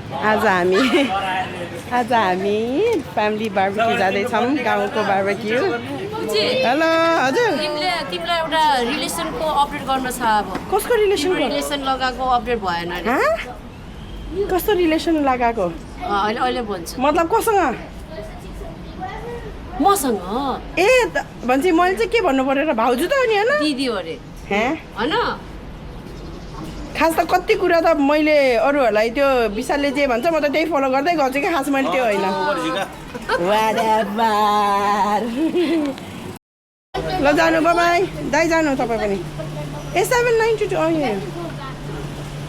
आज हामी family barbecue जाँदैछौँ गाउँको बार्बेक्यू हेलो हजुर तिमीलाई एउटा रिलेसनको अपडेट गर्न छ अब कसको रिलेसन लगाएको अपडेट भएन अरे कस्तो रिलेसन लगाएको अहिले भन्छु मतलब कोसँग मसँग ए भन्छ मैले चाहिँ के भन्नु पर्यो र भाउजू त हो नि होइन दिदी हो अरे होइन खास त कति कुरा त मैले अरूहरूलाई त्यो विशालले जे भन्छ म त त्यही फलो गर्दै गर्छु कि खास मैले त्यो होइन ल जानु बाई दाइ जानु तपाईँ पनि ए 792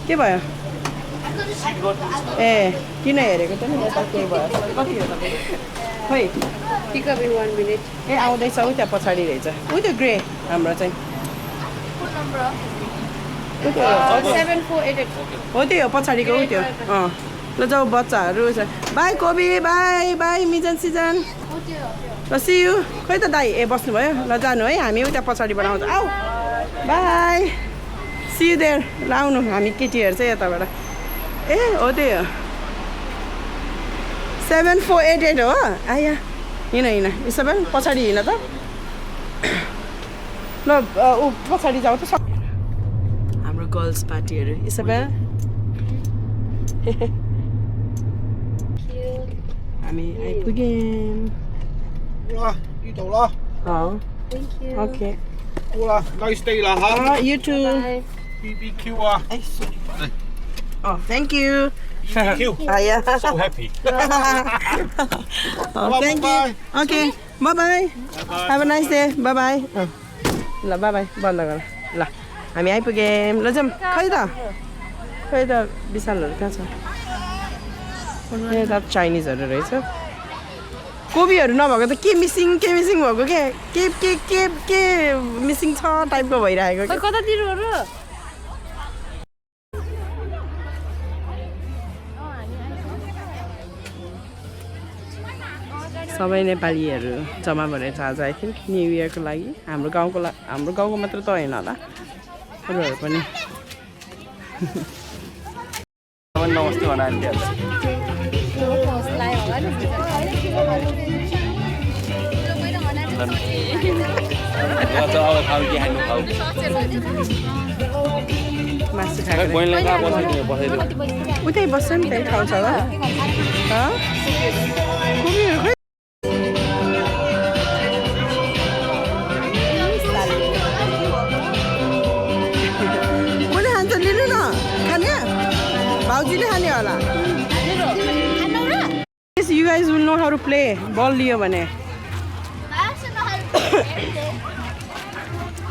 के भयो ए किन हेरेको त नि यता के भयो कति हो तपाईँ खै पिकअप इन 1 मिनट ए आउँदैछ उ त्यहाँ पछाडि रहेछ उ त्यो ग्रे हाम्रो चाहिँ हो त्यो पछाडिको उ त्यो ल जाऊ बच्चाहरू छ बाई कोबी बाई बाई मिजन सिजन ल सियु खै त दाइ ए बस्नुभयो ल जानु है हामी उता पछाडिबाट आउँछ आऊ बाई सियु देयर ल आउनु हामी केटीहरू चाहिँ यताबाट ए हो त्यो 7488 हो आया हिँड यसो भए पछाडि हिँड त ल ऊ पछाडि जाऊ त हाम्रो गर्ल्स पार्टीहरू यसो भए हामी आइपुग्यौँ okay Nice day lah, ha? you too BBQ ah. oh thank you BBQ. yeah So happy. oh thank you okay bye bye have a nice day bye bye ल bye bye बन्द गर ल हामी आइपुग्यौँ ल जाऊँ खै त विशालहरू कहाँ छ ए त चाइनिजहरू रहेछ कोबीहरू नभएको त के मिसिङ भएको के मिसिङ छ टाइपको भइरहेको कतातिर हो र सबै नेपालीहरू जम्मा भएर आज आई थिङ्क न्यु इयरको लागि हाम्रो गाउँको मात्र त होइन होला अरूहरू पनि नमस्ते भन मासु खाएको उतै बस्छ नि त्यही ठाउँ छ होला कोबीहरू खै कसले खान्छ लिनु न खाने भाउजूले खाने होला you guys will know how to play बल लियो भने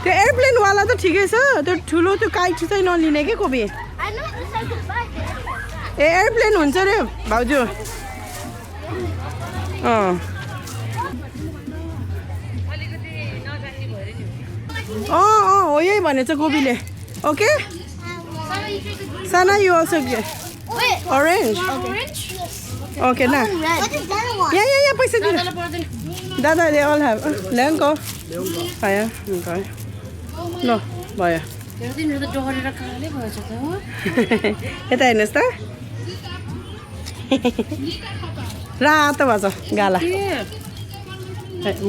त्यो एयरप्लेनवाला त ठिकै छ त्यो ठुलो त्यो काइट चाहिँ नलिने के कोबी ए एयरप्लेन हुन्छ रे भाउजू हो यही भनेछ कोबीले ओके साना you also orange okay na yeah पैसा दिनु दादा they all have ल्याङ्को आयो okay ल भयो यता हेर्नुहोस् त रातो भएछ गाला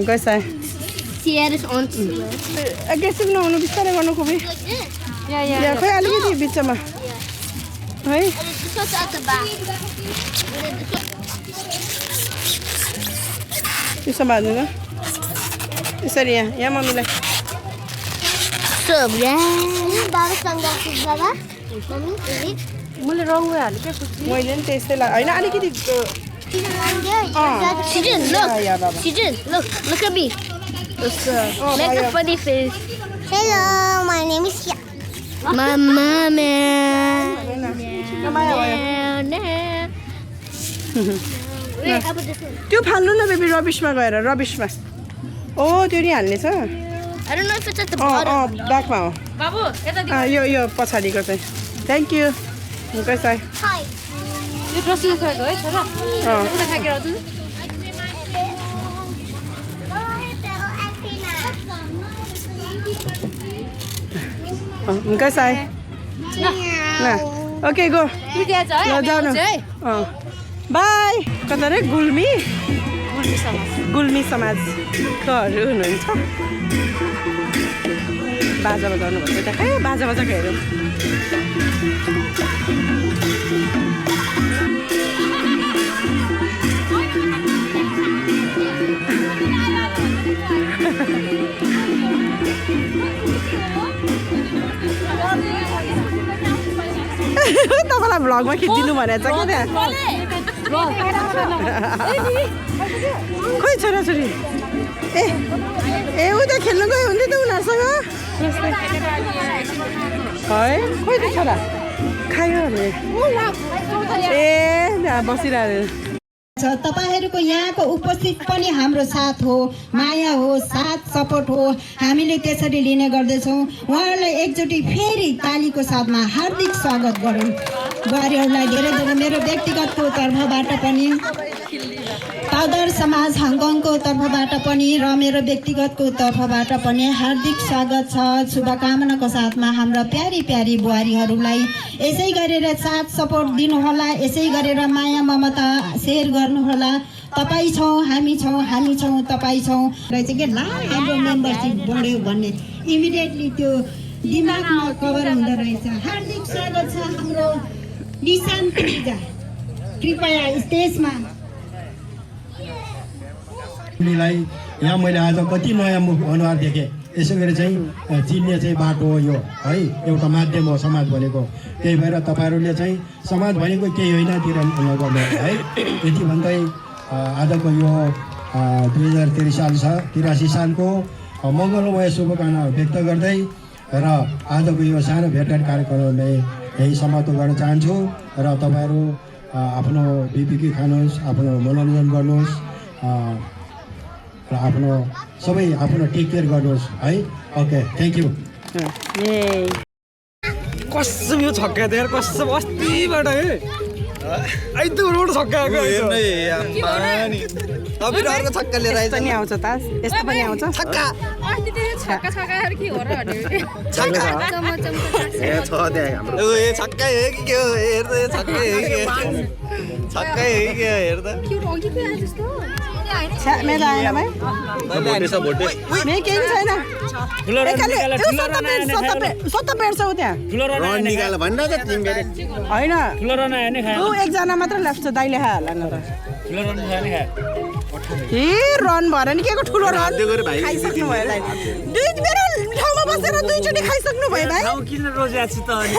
गएछ एग्रेसिभ नहुनु बिस्तारै गर्नु कोबी खै अलिकति बिचमा है यसो बाँध्नु न यसरी यहाँ मम्मीलाई मैले रङ हालेँ मैले नि त्यस्तै होइन अलिकति Hello, my name is Mama त्यो फाल्नु न बेबी रबिसमा गएर रबिसमा ओ त्यो नि हाल्ने छ I don't know if it's at the bottom. ब्याकमा हो बाबु यता यो पछाडिको चाहिँ थ्याङ्क यू कैसा Hi. यो ड्रेसिङ गरेको है छोरा उता थाकेर आउँछु कैसा Meow. ओके गो कि त्यहाँ छ है ल हामी जाऊ न आउँछु है बाई कता रे गुल्मी गुल्मी समाज गुल्मी समाजकोहरू हुनुहुन्छ बाजा बजाउनु भएको त खै बाजा बजाएको हेरौँ तपाईँलाई भ्लगमा खिचिदिनु भनेको छ कि त्यहाँ खोइ छोराछोरी ए उता खेल्नु गयो हुन्थ्यो त उनीहरूसँग है खोइ त छोरा खायो भने ए बसिरहेको तपाईहरूको यहाँको उपस्थित पनि हाम्रो साथ हो माया हो साथ सपोर्ट हो हामीले त्यसरी लिने गर्दछौँ उहाँहरूलाई एकचोटि फेरि तालीको साथमा हार्दिक स्वागत गरौँ बुहारीहरूलाई धेरै धेरै मेरो व्यक्तिगतको तर्फबाट पनि पाउदर समाज हङकङको तर्फबाट पनि र मेरो व्यक्तिगतको तर्फबाट पनि हार्दिक स्वागत छ शुभकामनाको साथमा हाम्रा प्यारी प्यारी बुहारीहरूलाई यसै गरेर साथ सपोर्ट दिनुहोला यसै गरेर माया ममता सेयर गर्नुहोला तपाईँ छौँ हामी तपाईँ छौँ रहेछ कि ला हाम्रो मेम्बरसिप बढ्यो भन्ने इमिडिएटली त्यो दिमागमा कभर हुँदो रहेछ हार्दिक स्वागत छ हाम्रो निशान्त पूजा कृपया स्टेजमा यहाँ मैले आज कति नयाँ मुख अनुहार देखेँ यसो गरी चाहिँ चिन्ने चाहिँ बाटो हो यो है एउटा माध्यम हो समाज भनेको त्यही भएर तपाईँहरूले चाहिँ समाज भनेको केही होइन तिर नगर्नु है यति भन्दै आजको यो 2083 सालको मङ्गलमय शुभकामना व्यक्त गर्दै र आजको यो सानो भेटघाट कार्यक्रमलाई यही समाप्त गर्न चाहन्छु र तपाईँहरू आफ्नो बिपिकी खानुहोस् आफ्नो मनोरञ्जन गर्नुहोस् र आफ्नो सबै आफ्नो टेक केयर गर्नुहोस् है ओके थ्याङ्क यू कसम यो छक्का त यार कसम अस्तिबाट है आइतबाट छक्का आएको अर्को छक्का लिएर आइज पनि आउँछ त यस्तो पनि आउँछ छक्का अस्ति त्यो छक्का के हो र भने छक्का चमचम ए छ त्यहाँ हाम्रो ए छक्का हो कि के हो हेर्दा यो छक्का हो कि छक्का हो कि हेर्दा के हो अघि पो आए जस्तो मेरो आएन भाइ भोटे छ भोटे मेरो केही छैन सत्ता पेट्छ ऊ त्यहाँ रन निकाल भन्दा त तिमीले होइन ऊ एकजना मात्र ल्याप्छ दाइले खाइहाल्ला न त ए रन भएर नि के को ठुलो रन खाइसक्नु भयो दाइ मेरो ठाउँमा बसेर दुईचोटि खाइसक्नु भयो भाइ किन रोजेको छु त अनि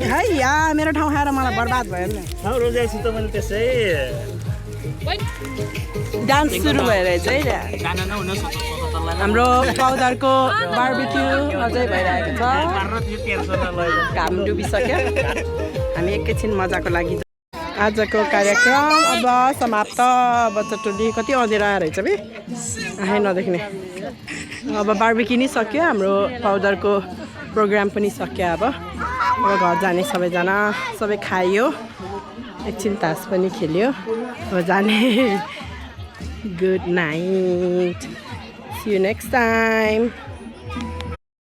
है या मेरो ठाउँ खाएर मलाई बर्बाद भयो नि ठाउँ रोजेको छु त मैले त्यसै डान्स सुरु भइरहेछ है हाम्रो पाउदरको बार्बिक्यू अझै भइरहेको छ घाम डुबिसक्यो हामी एकैछिन मजाको लागि आजको कार्यक्रम अब समाप्त बच्चाटोली कति अँधेरा रहेछ बे आफै नदेख्ने अब बार्बिक्यू नि सक्यो हाम्रो पाउदरको प्रोग्राम पनि सक्यो अब घर जाने सबैजना सबै खाइयो एकछिन तास पनि खेल्यो अब जाने good night see you next time